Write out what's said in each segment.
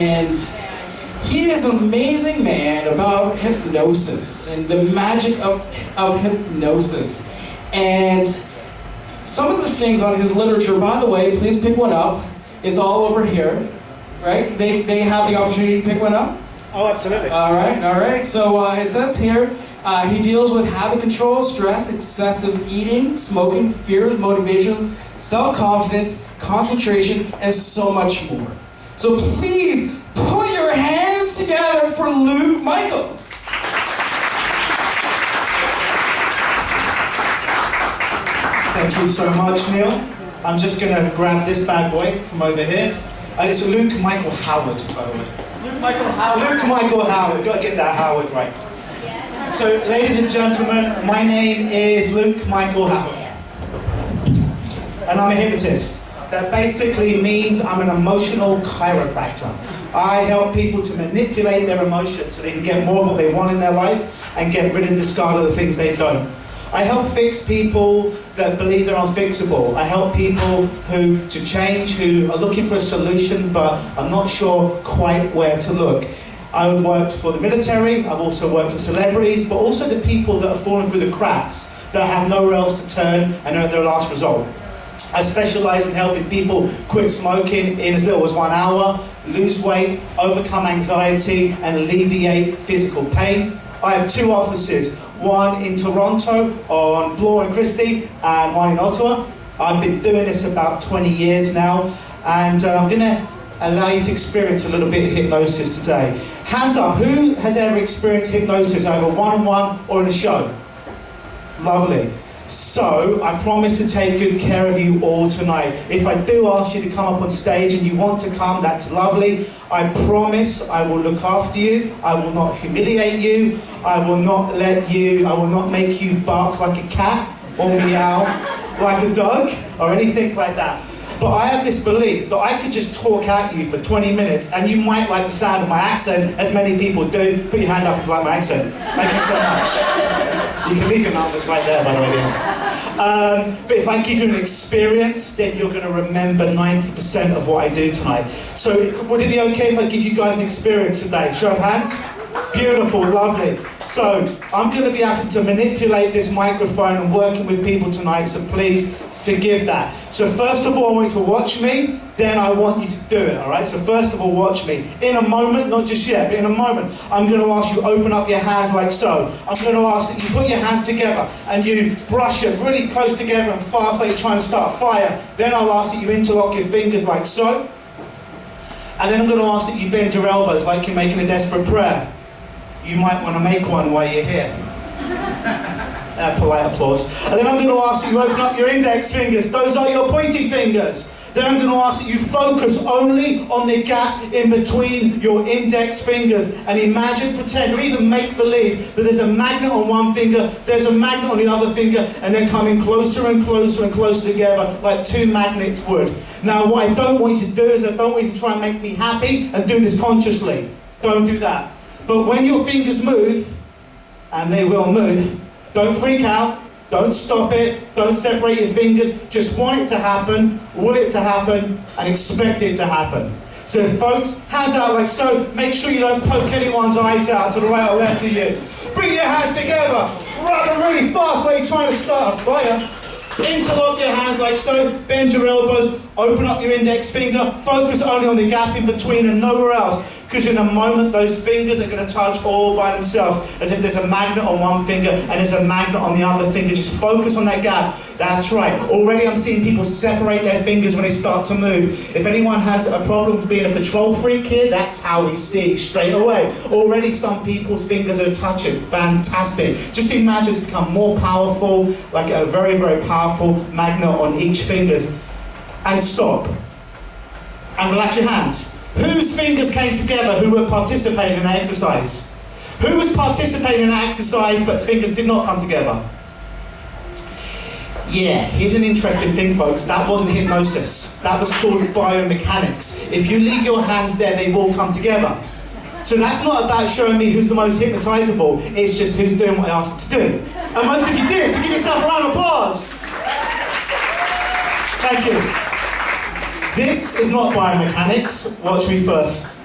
And he is an amazing man about hypnosis and the magic of hypnosis. And some of the things on his literature, by the way, please pick one up. It's all over here, right? They have the opportunity to pick one up? Oh, absolutely. All right. So it says here, he deals with habit control, stress, excessive eating, smoking, fears, motivation, self-confidence, concentration, and so much more. So please put your hands together for Luke Michael. Thank you so much, Neil. I'm just going to grab this bad boy from over here. It's Luke Michael Howard, by the way. Luke Michael Howard. Luke Michael Howard. Got to get that Howard right. So, ladies and gentlemen, my name is Luke Michael Howard. And I'm a hypnotist. That basically means I'm an emotional chiropractor. I help people to manipulate their emotions so they can get more of what they want in their life and get rid and discard of the things they don't. I help fix people that believe they're unfixable. I help people to change, who are looking for a solution but are not sure quite where to look. I've worked for the military, I've also worked for celebrities, but also the people that have fallen through the cracks, that have nowhere else to turn and are at their last result. I specialise in helping people quit smoking in as little as 1 hour, lose weight, overcome anxiety, and alleviate physical pain. I have 2 offices, one in Toronto on Bloor and Christie, and one in Ottawa. I've been doing this about 20 years now, and I'm going to allow you to experience a little bit of hypnosis today. Hands up, who has ever experienced hypnosis either one-on-one or in a show? Lovely. So, I promise to take good care of you all tonight. If I do ask you to come up on stage and you want to come, that's lovely. I promise I will look after you. I will not humiliate you. I will not make you bark like a cat or meow like a dog or anything like that. But I have this belief that I could just talk at you for 20 minutes and you might like the sound of my accent, as many people do. Put your hand up if you like my accent. Thank you so much. You can leave your numbers right there, by the way. But if I give you an experience, then you're going to remember 90% of what I do tonight. So would it be okay if I give you guys an experience today? Show of hands? Beautiful, lovely. So I'm going to be having to manipulate this microphone and working with people tonight, so please forgive that. So first of all, I want you to watch me, then I want you to do it, all right? So first of all, watch me. In a moment, not just yet, but in a moment, I'm going to ask you to open up your hands like so. I'm going to ask that you put your hands together and you brush it really close together and fast like you're trying to start a fire. Then I'll ask that you interlock your fingers like so. And then I'm going to ask that you bend your elbows like you're making a desperate prayer. You might want to make one while you're here. Polite applause. And then I'm going to ask that you open up your index fingers. Those are your pointing fingers. Then I'm going to ask that you focus only on the gap in between your index fingers and imagine, pretend, or even make believe that there's a magnet on one finger, there's a magnet on the other finger, and they're coming closer and closer and closer together like 2 magnets would. Now what I don't want you to do is I don't want you to try and make me happy and do this consciously. Don't do that. But when your fingers move, and they will move, don't freak out, don't stop it, don't separate your fingers, just want it to happen, will it to happen, and expect it to happen. So folks, hands out like so, make sure you don't poke anyone's eyes out to the right or left of you. Bring your hands together, rub them really fast like you're trying to start a fire. Interlock your hands like so, bend your elbows, open up your index finger, focus only on the gap in between and nowhere else. Because in a moment, those fingers are going to touch all by themselves, as if there's a magnet on one finger and there's a magnet on the other finger. Just focus on that gap. That's right. Already I'm seeing people separate their fingers when they start to move. If anyone has a problem with being a control freak here, that's how we see straight away. Already some people's fingers are touching. Fantastic. Just imagine it's become more powerful, like a very, very powerful magnet on each fingers. And stop. And relax your hands. Whose fingers came together who were participating in that exercise? Who was participating in that exercise but fingers did not come together? Yeah, here's an interesting thing, folks. That wasn't hypnosis. That was called biomechanics. If you leave your hands there, they will come together. So that's not about showing me who's the most hypnotizable. It's just who's doing what I asked to do. And most of you did, so give yourself a round of applause. Thank you. This is not biomechanics. Watch me first.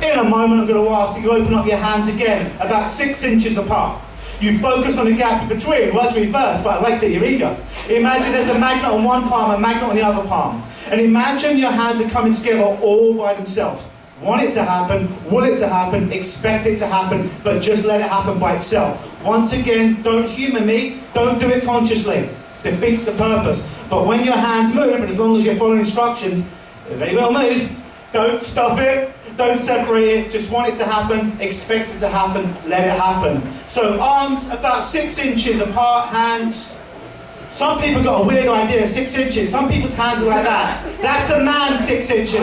In a moment, I'm going to ask that you open up your hands again, about 6 inches apart. You focus on the gap in between. Watch me first, but I like that you're eager. Imagine there's a magnet on one palm, a magnet on the other palm. And imagine your hands are coming together all by themselves. Want it to happen, will it to happen, expect it to happen, but just let it happen by itself. Once again, don't humour me, don't do it consciously. Defeats the purpose. But when your hands move, and as long as you're following instructions, they will move. Don't stop it, don't separate it, just want it to happen, expect it to happen, let it happen. So arms about 6 inches apart, hands. Some people got a weird idea, 6 inches. Some people's hands are like that. That's a man's 6 inches.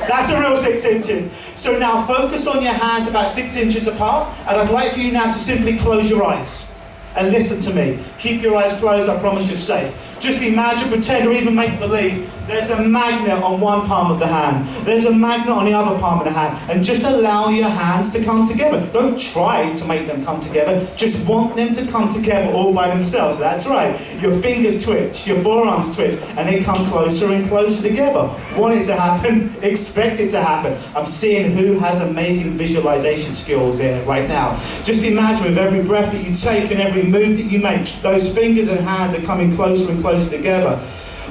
That's a real 6 inches. So now focus on your hands about 6 inches apart, and I'd like for you now to simply close your eyes. And listen to me. Keep your eyes closed, I promise you're safe. Just imagine, pretend, or even make believe there's a magnet on one palm of the hand. There's a magnet on the other palm of the hand. And just allow your hands to come together. Don't try to make them come together. Just want them to come together all by themselves. That's right. Your fingers twitch, your forearms twitch, and they come closer and closer together. Want it to happen, expect it to happen. I'm seeing who has amazing visualization skills here right now. Just imagine with every breath that you take and every move that you make, those fingers and hands are coming closer and closer together.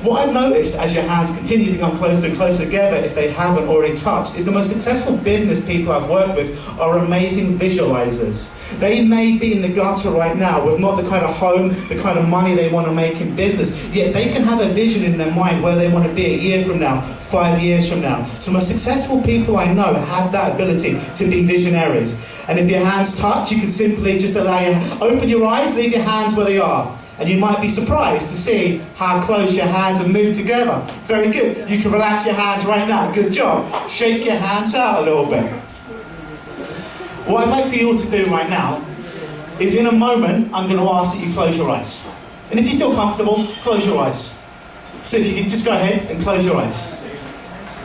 What I've noticed as your hands continue to come closer and closer together, if they haven't already touched, is the most successful business people I've worked with are amazing visualizers. They may be in the gutter right now with not the kind of home, the kind of money they want to make in business, yet they can have a vision in their mind where they want to be a year from now, 5 years from now. So the most successful people I know have that ability to be visionaries. And if your hands touch, you can simply just open your eyes, leave your hands where they are. And you might be surprised to see how close your hands have moved together. Very good. You can relax your hands right now. Good job. Shake your hands out a little bit. What I'd like for you all to do right now is, in a moment, I'm going to ask that you close your eyes. And if you feel comfortable, close your eyes. So if you can just go ahead and close your eyes.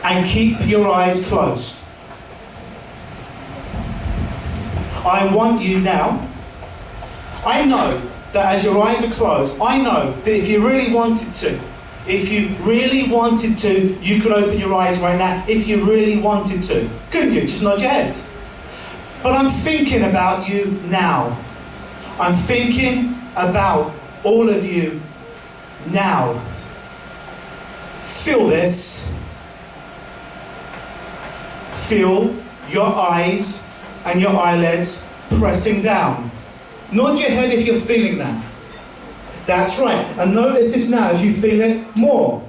And keep your eyes closed. I want you now, I know that as your eyes are closed, I know that if you really wanted to, you could open your eyes right now, if you really wanted to. Couldn't you? Just nod your head. But I'm thinking about you now. I'm thinking about all of you now. Feel this. Feel your eyes and your eyelids pressing down. Nod your head if you're feeling that. That's right. And notice this now as you feel it more.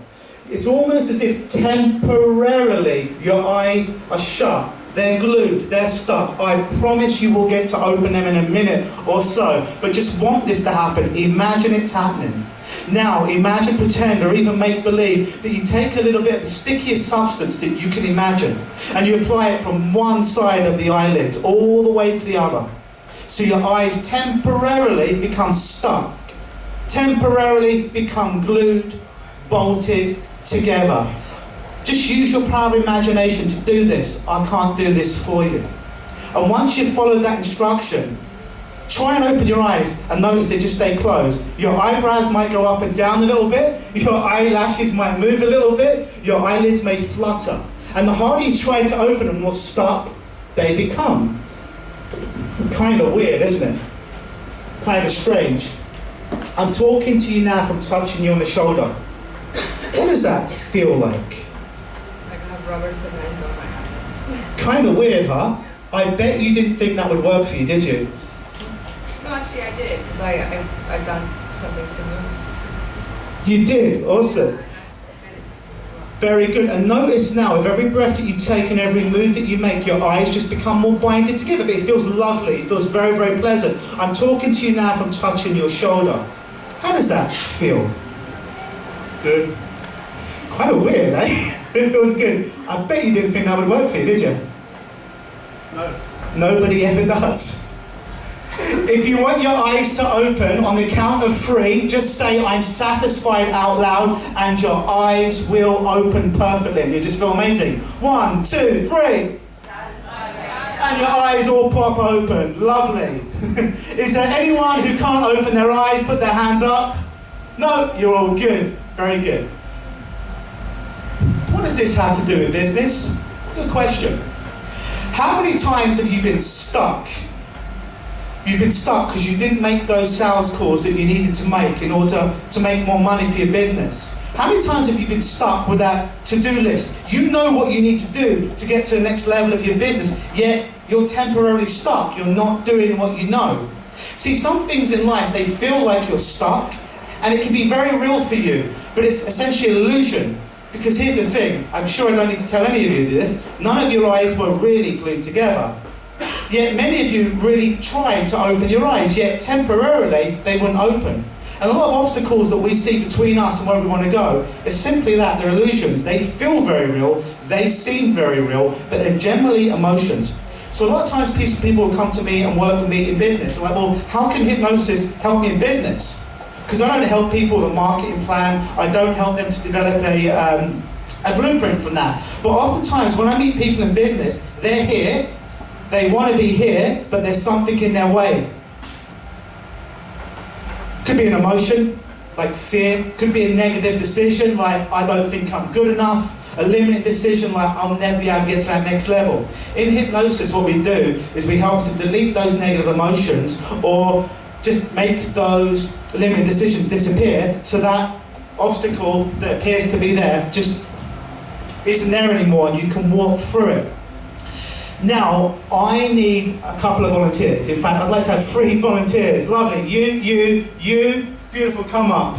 It's almost as if temporarily your eyes are shut. They're glued. They're stuck. I promise you will get to open them in a minute or so. But just want this to happen. Imagine it's happening. Now, imagine, pretend, or even make believe that you take a little bit of the stickiest substance that you can imagine and you apply it from one side of the eyelids all the way to the other. So your eyes temporarily become stuck, temporarily become glued, bolted together. Just use your power of imagination to do this. I can't do this for you. And once you've followed that instruction, try and open your eyes and notice they just stay closed. Your eyebrows might go up and down a little bit, your eyelashes might move a little bit, your eyelids may flutter. And the harder you try to open them, the more stuck they become. Kind of weird, isn't it? Kind of strange. I'm talking to you now from touching you on the shoulder. What does that feel like? Like I have rubber cement on my hands. Kind of weird, huh? I bet you didn't think that would work for you, did you? No, actually I did, because I've done something similar. You did? Awesome. Very good. And notice now, with every breath that you take and every move that you make, your eyes just become more binded together. But it feels lovely. It feels very, very pleasant. I'm talking to you now from touching your shoulder. How does that feel? Good. Kind of weird, eh? It feels good. I bet you didn't think that would work for you, did you? No. Nobody ever does. If you want your eyes to open on the count of 3, just say, I'm satisfied out loud, and your eyes will open perfectly. And you just feel amazing. 1, 2, 3. And your eyes all pop open. Lovely. Is there anyone who can't open their eyes, put their hands up? No, you're all good. Very good. What does this have to do with business? Good question. How many times have you been stuck? You've been stuck because you didn't make those sales calls that you needed to make in order to make more money for your business. How many times have you been stuck with that to-do list? You know what you need to do to get to the next level of your business, yet you're temporarily stuck. You're not doing what you know. See, some things in life, they feel like you're stuck, and it can be very real for you, but it's essentially an illusion. Because here's the thing, I'm sure I don't need to tell any of you this, none of your eyes were really glued together. Yet many of you really tried to open your eyes, yet temporarily they wouldn't open. And a lot of obstacles that we see between us and where we want to go is simply that, they're illusions. They feel very real, they seem very real, but they're generally emotions. So a lot of times people will come to me and work with me in business. They're like, well, how can hypnosis help me in business? Because I don't help people with a marketing plan, I don't help them to develop a blueprint from that. But oftentimes when I meet people in business, they're here, they want to be here, but there's something in their way. Could be an emotion, like fear. Could be a negative decision, like I don't think I'm good enough. A limited decision, like I'll never be able to get to that next level. In hypnosis, what we do is we help to delete those negative emotions or just make those limited decisions disappear so that obstacle that appears to be there just isn't there anymore and you can walk through it. Now, I need a couple of volunteers. In fact, I'd like to have 3 volunteers. Lovely. You, beautiful, come up.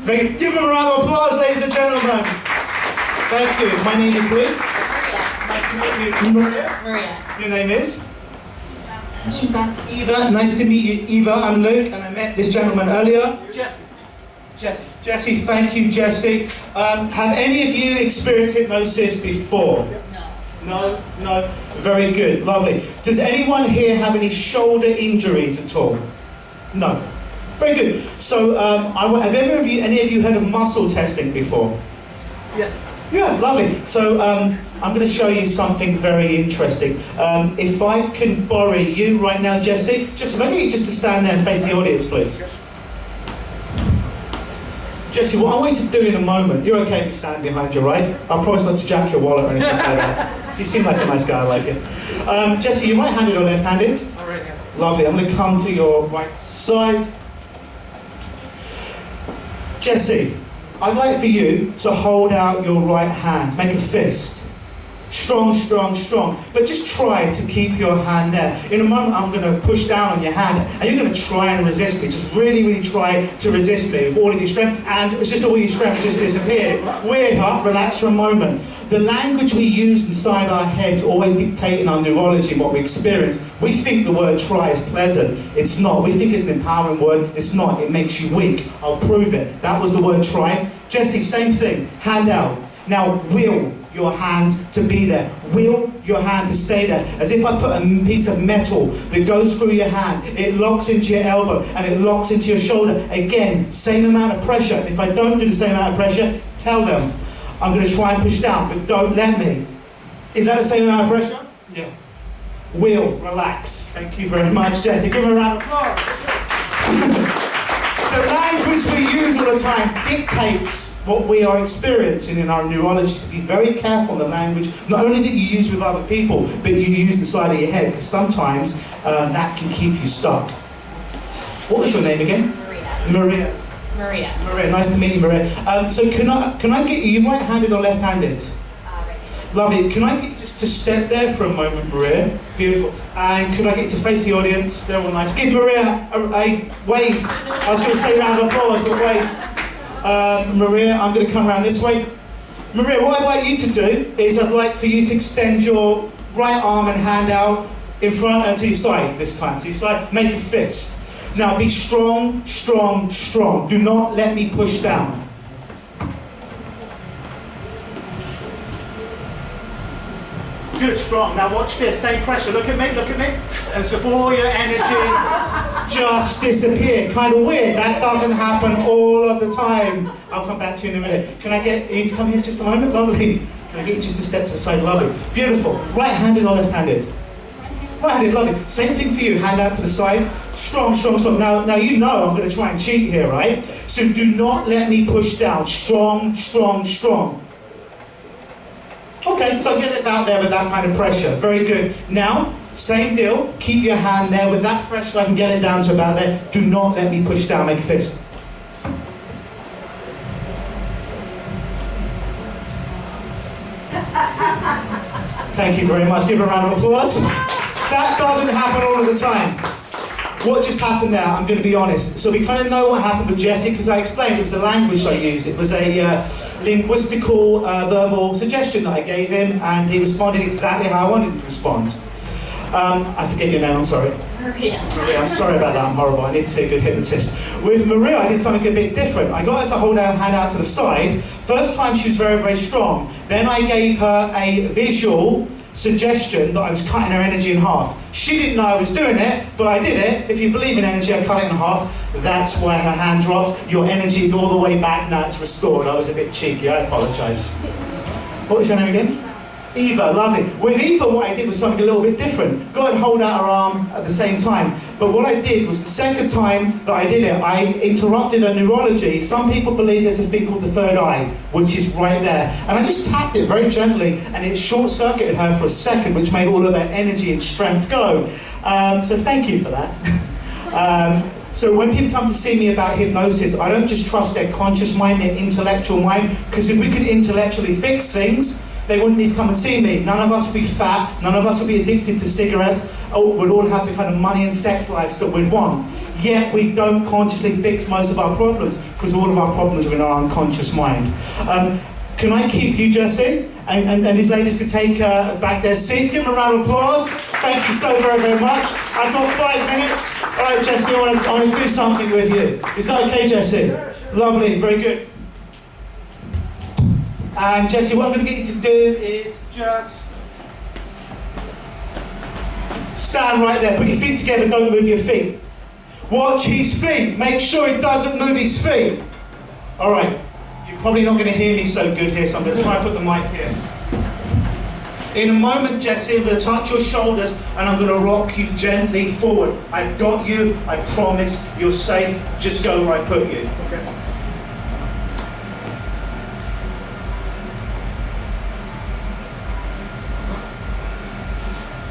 Give them a round of applause, ladies and gentlemen. Thank you. My name is Luke. Nice to meet you. Maria. Your name is? Eva. Eva. Nice to meet you, Eva. I'm Luke, and I met this gentleman earlier. Jesse, thank you, Jesse. Have any of you experienced hypnosis before? No? No? Very good, lovely. Does anyone here have any shoulder injuries at all? No. Very good. So, have any of you heard of muscle testing before? Yes. Yeah, lovely. So, I'm going to show you something very interesting. If I can borrow you right now, Jesse, if I get you just to stand there and face the audience, please. Jesse, what I want you to do in a moment, you're okay with me standing behind you, right? I promise not to jack your wallet or anything like that. You seem like a nice guy, I like it. Jesse, you right-handed or left-handed? I'm right here. Lovely, I'm going to come to your right side. Jesse, I'd like for you to hold out your right hand, make a fist. Strong, strong, strong. But just try to keep your hand there. In a moment, I'm going to push down on your hand, and you're going to try and resist me. Just really, really try to resist me with all of your strength, and it's just all your strength just disappeared. Weird, huh? Relax for a moment. The language we use inside our heads always dictating our neurology, what we experience. We think the word try is pleasant. It's not. We think it's an empowering word. It's not. It makes you weak. I'll prove it. That was the word try. Jesse, same thing. Hand out. Now, will your hand to be there. Will your hand to stay there. As if I put a piece of metal that goes through your hand, it locks into your elbow and it locks into your shoulder. Again, same amount of pressure. If I don't do the same amount of pressure, tell them. I'm going to try and push down, but don't let me. Is that the same amount of pressure? Yeah. Will, relax. Thank you very much, Jesse. Give him a round of applause. The language we use all the time dictates what we are experiencing in our neurology. So be very careful in the language, not only that you use with other people, but you use inside of your head, because sometimes that can keep you stuck. What was your name again? Maria. Maria, nice to meet you, Maria. So can I get you right-handed or left-handed? Right. Lovely. Can I get you just to step there for a moment, Maria? Beautiful. And could I get you to face the audience? They're all nice. Give Maria a wave. I was going to say round of applause, but wave. Maria, I'm going to come around this way. Maria, what I'd like you to do is I'd like for you to extend your right arm and hand out in front and to your side this time. To your side, make a fist. Now be strong, strong, strong. Do not let me push down. Good, strong. Now watch this, same pressure. Look at me, look at me. And so all your energy just disappeared. Kind of weird. That doesn't happen all of the time. I'll come back to you in a minute. Can I get you to come here just a moment? Lovely. Can I get you just a step to the side? Lovely. Beautiful. Right-handed or left-handed? Right-handed, lovely. Same thing for you. Hand out to the side. Strong, strong, strong. Now you know I'm going to try and cheat here, right? So do not let me push down. Strong, strong, strong. Okay, so get it out there with that kind of pressure. Very good. Now, same deal. Keep your hand there. With that pressure, I can get it down to about there. Do not let me push down. Make a fist. Thank you very much. Give a round of applause. That doesn't happen all of the time. What just happened there, I'm going to be honest. So we kind of know what happened with Jesse, because I explained it was the language I used. It was a linguistical, verbal suggestion that I gave him, and he responded exactly how I wanted him to respond. I forget your name, I'm sorry. Maria. Maria, I'm sorry about that, I'm horrible. I need to see a good hypnotist. With Maria, I did something a bit different. I got her to hold her hand out to the side. First time she was very, very strong. Then I gave her a visual suggestion that I was cutting her energy in half. She didn't know I was doing it, but I did it. If you believe in energy, I cut it in half. That's why her hand dropped. Your energy is all the way back, now it's restored. I was a bit cheeky, I apologise. What was your name again? Eva, lovely. With Eva, what I did was something a little bit different. Got her to hold out her arm at the same time. But what I did was the second time that I did it, I interrupted her neurology. Some people believe there's a thing called the third eye, which is right there. And I just tapped it very gently, and it short-circuited her for a second, which made all of her energy and strength go. So thank you for that. So when people come to see me about hypnosis, I don't just trust their conscious mind, their intellectual mind, because if we could intellectually fix things, they wouldn't need to come and see me. None of us would be fat, none of us would be addicted to cigarettes, we'd all have the kind of money and sex lives that we'd want. Yet we don't consciously fix most of our problems, because all of our problems are in our unconscious mind. Can I keep you, Jesse? And these ladies could take back their seats. Give them a round of applause. Thank you so very, very much. I've got 5 minutes. All right, Jesse, I want to do something with you. Is that okay, Jesse? Lovely, very good. And Jesse, what I'm going to get you to do is just stand right there. Put your feet together, don't move your feet. Watch his feet. Make sure he doesn't move his feet. All right. You're probably not going to hear me so good here, so I'm going to try and put the mic here. In a moment, Jesse, I'm going to touch your shoulders and I'm going to rock you gently forward. I've got you. I promise you're safe. Just go where I put you. Okay.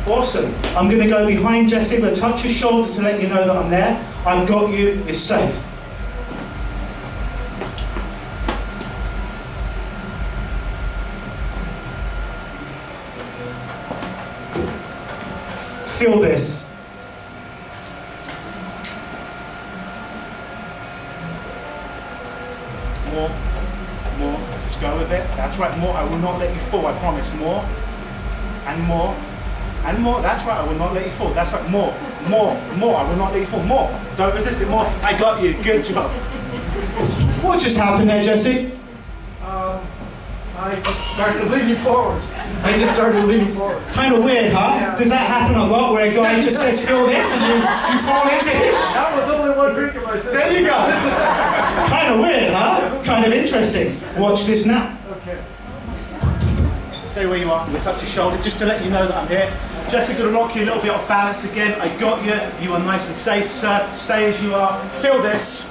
Awesome. I'm going to go behind Jesse. I'm going to touch your shoulder to let you know that I'm there. I've got you. You're safe. Feel this. More. Just go with it. That's right. More. I will not let you fall. I promise. More. And more. And more, that's right, I will not let you fall. That's right, more, I will not let you fall. More, don't resist it, more. I got you, good job. What just happened there, Jesse? I started leaning forward. I just started leaning forward. Kind of weird, huh? Yeah. Does that happen a lot, where a guy just says, feel this, and you fall into it? That was only one drink of my system. There you go. Kind of weird, huh? Kind of interesting. Watch this now. Okay. Stay where you are. I'm going to touch your shoulder, just to let you know that I'm here. Jessica, going to rock you a little bit off balance again. I got you. You are nice and safe, sir. Stay as you are. Feel this.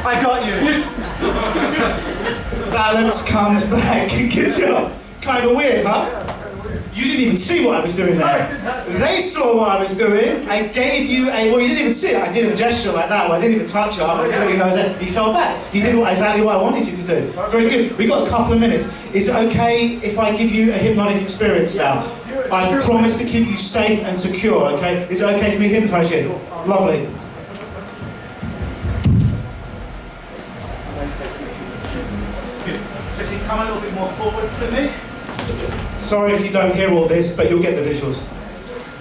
I got you. Balance comes back. Good job. Kind of weird, huh? You didn't even see what I was doing there. They saw what I was doing. I gave you a, well, you didn't even see it. I did a gesture like that. I didn't even touch it. I tell you, he fell back. You did exactly what I wanted you to do. Very good. We've got a couple of minutes. Is it okay if I give you a hypnotic experience now? I promise to keep you safe and secure, okay? Is it okay for me to hypnotize you? Lovely. Good. Jesse, come a little bit more forward for me. Sorry if you don't hear all this, but you'll get the visuals.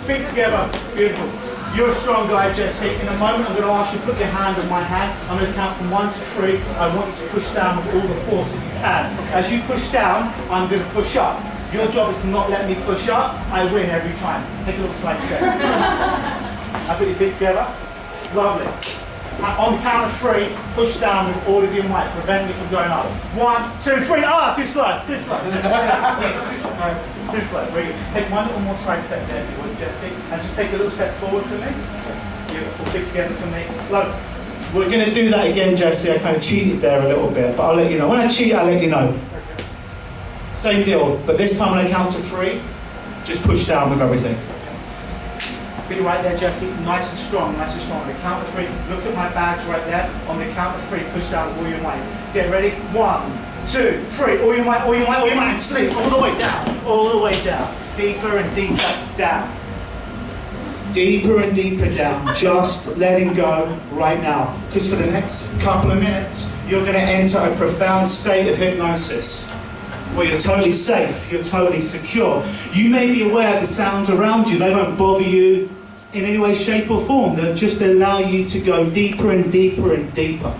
Feet together. Beautiful. You're a strong guy, Jesse. In a moment, I'm going to ask you to put your hand on my hand. I'm going to count from 1 to 3. I want you to push down with all the force that you can. As you push down, I'm going to push up. Your job is to not let me push up. I win every time. Take a little side step. I put your feet together. Lovely. On the count of 3, push down with all of your might. Prevent me from going up. 1, 2, 3. Ah, too slow. Too slow. Too slow. Very good. Take one little more side step there, if you would, Jesse. And just take a little step forward for me. Beautiful. Feet together for me. Lovely. We're going to do that again, Jesse. I kind of cheated there a little bit, but I'll let you know. When I cheat, I'll let you know. Same deal, but this time when I count to 3, just push down with everything. Be right there, Jesse. Nice and strong, nice and strong. On the count of 3, look at my badge right there. On the count of 3, push down with all your might. Get ready. 1, 2, 3. All your might, all your might, all your might. And sleep all the way down, all the way down. Deeper and deeper down. Deeper and deeper down, just letting go right now. Because for the next couple of minutes, you're going to enter a profound state of hypnosis where you're totally safe, you're totally secure. You may be aware of the sounds around you, they won't bother you in any way, shape or form. They'll just allow you to go deeper and deeper and deeper.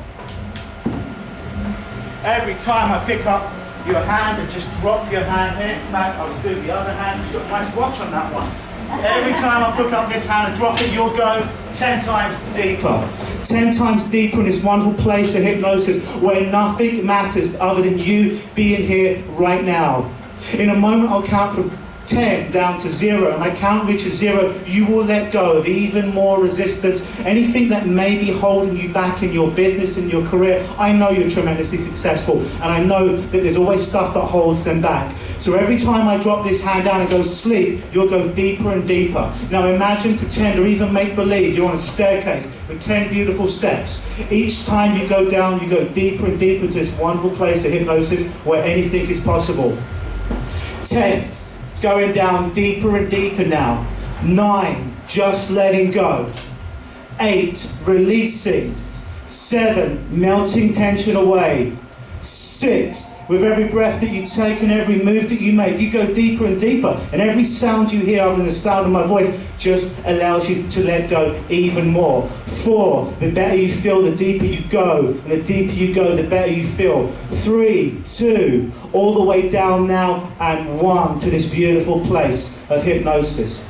Every time I pick up your hand and just drop your hand here, in fact I'll do the other hand, you've got a nice watch on that one. Every time I pick up this hand and drop it, you'll go 10 times deeper. 10 times deeper in this wonderful place of hypnosis where nothing matters other than you being here right now. In a moment, I'll count from 10 down to 0. And my count reaches 0, you will let go of even more resistance. Anything that may be holding you back in your business and your career. I know you're tremendously successful, and I know that there's always stuff that holds them back. So every time I drop this hand down and go sleep, you'll go deeper and deeper. Now imagine, pretend, or even make believe you're on a staircase with 10 beautiful steps. Each time you go down, you go deeper and deeper to this wonderful place of hypnosis where anything is possible. 10. Going down deeper and deeper now. 9, just letting go. 8, releasing. 7, melting tension away. 6, with every breath that you take and every move that you make, you go deeper and deeper. And every sound you hear other than the sound of my voice just allows you to let go even more. 4, the better you feel, the deeper you go. And the deeper you go, the better you feel. 3, 2, all the way down now, and 1 to this beautiful place of hypnosis.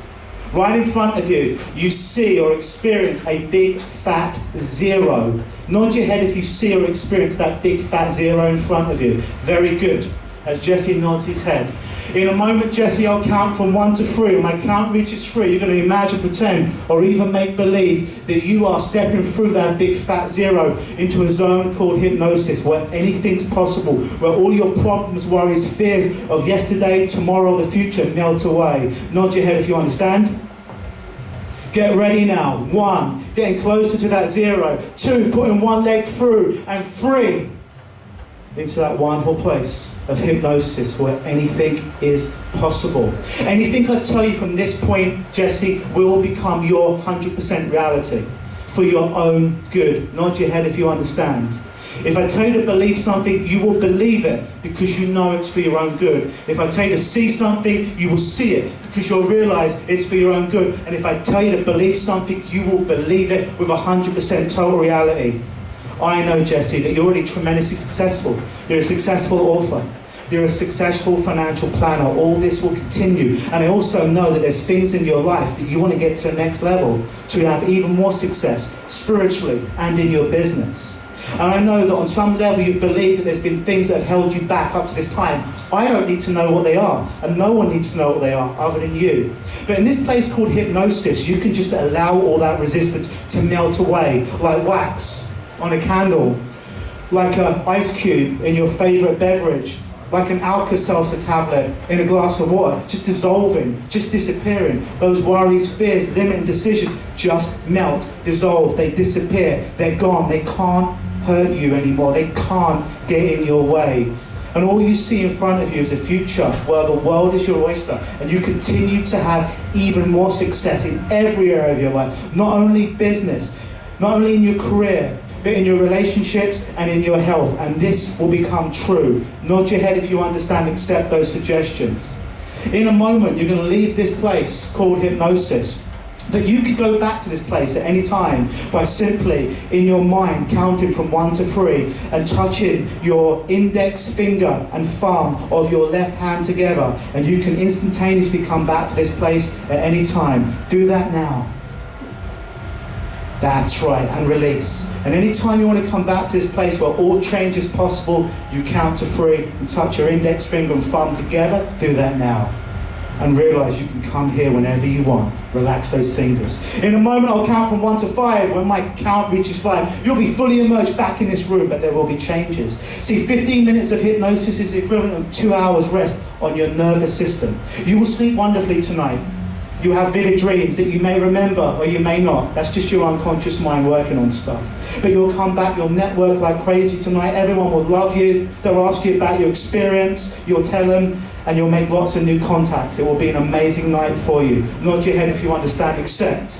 Right in front of you, you see or experience a big fat 0. Nod your head if you see or experience that big fat 0 in front of you. Very good. As Jesse nods his head. In a moment, Jesse, I'll count from 1 to 3. When my count reaches 3, you're going to imagine, pretend, or even make believe that you are stepping through that big fat 0 into a zone called hypnosis, where anything's possible, where all your problems, worries, fears of yesterday, tomorrow, the future melt away. Nod your head if you understand. Get ready now. 1, getting closer to that 0. 2, putting one leg through. And 3, into that wonderful place of hypnosis where anything is possible. Anything I tell you from this point, Jesse, will become your 100% reality for your own good. Nod your head if you understand. If I tell you to believe something, you will believe it because you know it's for your own good. If I tell you to see something, you will see it because you'll realize it's for your own good. And if I tell you to believe something, you will believe it with 100% total reality. I know, Jesse, that you're already tremendously successful. You're a successful author. You're a successful financial planner. All this will continue. And I also know that there's things in your life that you want to get to the next level, to have even more success spiritually and in your business. And I know that on some level you've believed that there's been things that have held you back up to this time. I don't need to know what they are, and no one needs to know what they are other than you. But in this place called hypnosis, you can just allow all that resistance to melt away like wax on a candle, like an ice cube in your favorite beverage, like an Alka-Seltzer tablet in a glass of water, just dissolving, just disappearing. Those worries, fears, limiting decisions just melt, dissolve, they disappear, they're gone, they can't hurt you anymore, they can't get in your way. And all you see in front of you is a future where the world is your oyster and you continue to have even more success in every area of your life, not only business, not only in your career, but in your relationships and in your health. And this will become true. Nod your head if you understand, accept those suggestions. In a moment, you're going to leave this place called hypnosis. But you could go back to this place at any time by simply, in your mind, counting from 1 to 3 and touching your index finger and thumb of your left hand together. And you can instantaneously come back to this place at any time. Do that now. That's right, and release. And anytime you want to come back to this place where all change is possible, you count to 3 and touch your index finger and thumb together. Do that now. and realize you can come here whenever you want. Relax those fingers. In a moment, I'll count from 1 to 5. When my count reaches 5, you'll be fully immersed back in this room, but there will be changes. See, 15 minutes of hypnosis is the equivalent of 2 hours rest on your nervous system. You will sleep wonderfully tonight. You have vivid dreams that you may remember or you may not. That's just your unconscious mind working on stuff. But you'll come back, you'll network like crazy tonight. Everyone will love you. They'll ask you about your experience. You'll tell them, and you'll make lots of new contacts. It will be an amazing night for you. Nod your head if you understand, except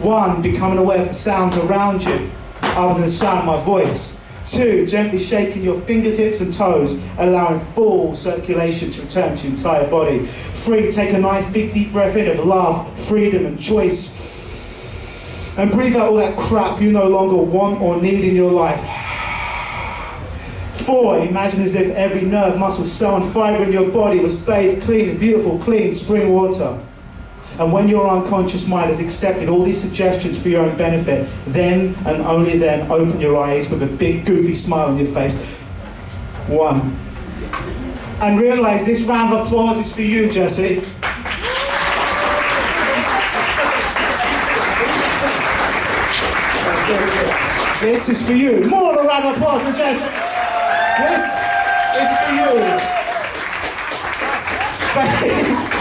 1, becoming aware of the sounds around you, other than the sound of my voice. 2, gently shaking your fingertips and toes, allowing full circulation to return to your entire body. 3, take a nice big deep breath in of love, freedom and choice. And breathe out all that crap you no longer want or need in your life. 4, imagine as if every nerve, muscle, cell and fibre in your body was bathed clean in beautiful, clean spring water. And when your unconscious mind has accepted all these suggestions for your own benefit, then and only then open your eyes with a big goofy smile on your face. 1. And realize this round of applause is for you, Jesse. This is for you. More of a round of applause for Jesse. This is for you.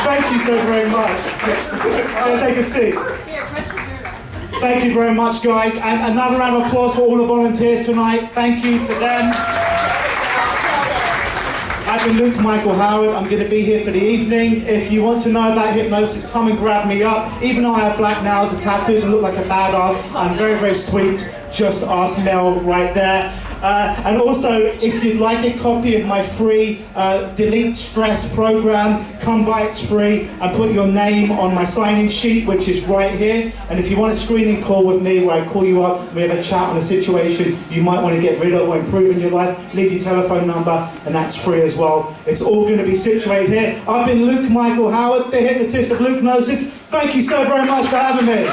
Thank you so very much. Shall I take a seat? Thank you very much, guys. And another round of applause for all the volunteers tonight. Thank you to them. I've been Luke Michael Howard. I'm going to be here for the evening. If you want to know about hypnosis, come and grab me up. Even though I have black nails and tattoos and look like a badass, I'm very, very sweet. Just ask Mel right there. And also, if you'd like a copy of my free Delete Stress program, come by, it's free, and put your name on my sign-in sheet, which is right here. And if you want a screening call with me where I call you up, we have a chat on a situation you might want to get rid of or improve in your life, leave your telephone number, and that's free as well. It's all going to be situated here. I've been Luke Michael Howard, the hypnotist of Hypnosis. Thank you so very much for having me.